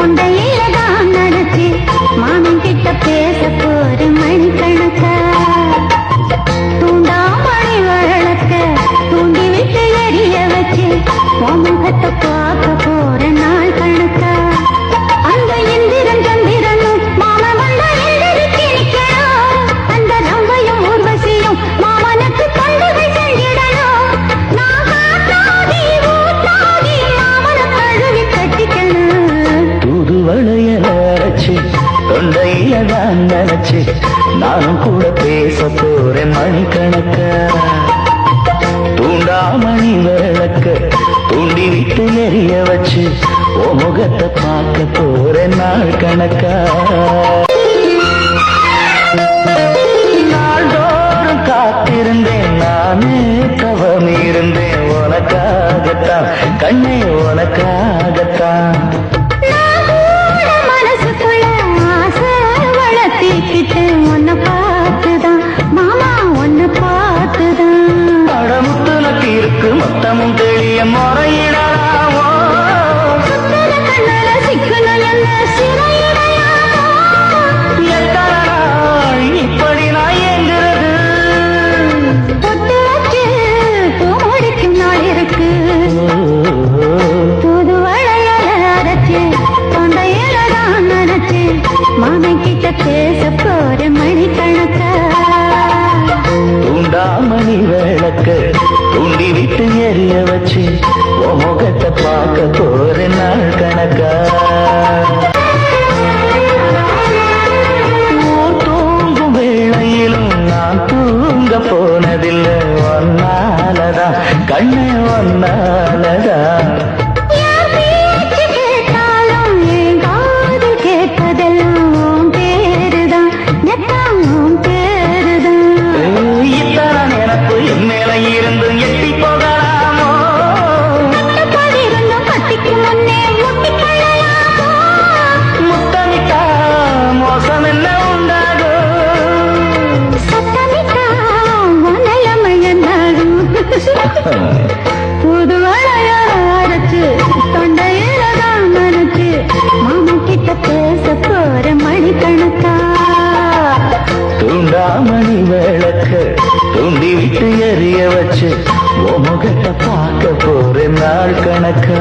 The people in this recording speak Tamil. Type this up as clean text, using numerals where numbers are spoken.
தொண்டையில தான் நடச்சு மாமன் கிட்ட பேச போற மணிக்கணக்கா தூண்டாமணி வழக்க தூண்டி விட்டு எரிய வச்சு முகத்தை பார்க்க போற நாள் கணக்கா அந்த இந்திரன் சந்திரனும் மாம வந்த எந்திரிச்சு நிக்கணும் அந்த ரம்பையும் ஊர்வசியும் மாமனுக்கு தொண்டுகை செஞ்சிடணும் நான் காத்தாகி ஊத்தாகி மாமனை கழுவி கட்டிக்கணும் தூதுவளையல அரைச்சு தொண்டையில தான் நினைச்சு நானும் கூட பேச போறேன் மணிக்கணக்கா தூண்டாமணி விளக்க தூண்டி விட்டு எரிய வச்சு ஓ முகத்தை பார்க்க போறேன் நாள் கணக்கா நாள்தோறும் காத்திருந்தேன் நானே தவம் இருந்தேன் உனக்காகத்தான் கண்ணே உனக்காகத்தான் மனசுக்குள்ள ஆசை வளர்த்திக்கிட்டு உன்னை பார்த்துதான் மாமா உன்னை பார்த்துதான் படமுத்துனக்கு இருக்கு மொத்தமும் தெளிய முறையிடலாமோ கண்ணல சிக்கணும் என்ன சிறையிடையாமோ எத்தனை நாள் இப்படி நான் எங்கிறது தொட்டு வச்சு பூடிக்கும் நாள் இருக்கு புது வளையல அரைச்சு தொண்டையில தான் நினைச்சு மாமன் கிட்ட பேச போற மணிக்கணக்கா தூண்டாமணி விளக்க தூண்டி விட்டு எரிய வச்சு உன் முகத்தை பார்க்க போற நாள் கணக்கா தூங்கும் வேளையிலும் நான் தூங்க போனதில்லை ஒன்னாலதான் கண்ணே ஒன்னாலதான் இத்தனை எனக்கு என் மேல இருந்து எட்டி போகலாமோ முத்தமிட்டா மோசம் என்ன புது வளையரைச்சு தொண்டையில தான் மறைச்சு மாமா கிட்ட பேச போற மணிக்கணக்கா தூண்டாமணி விளக்க தூண்டி விட்டு எரிய வச்சு உன் முகத்தை பார்க்க போற நாள் கணக்கா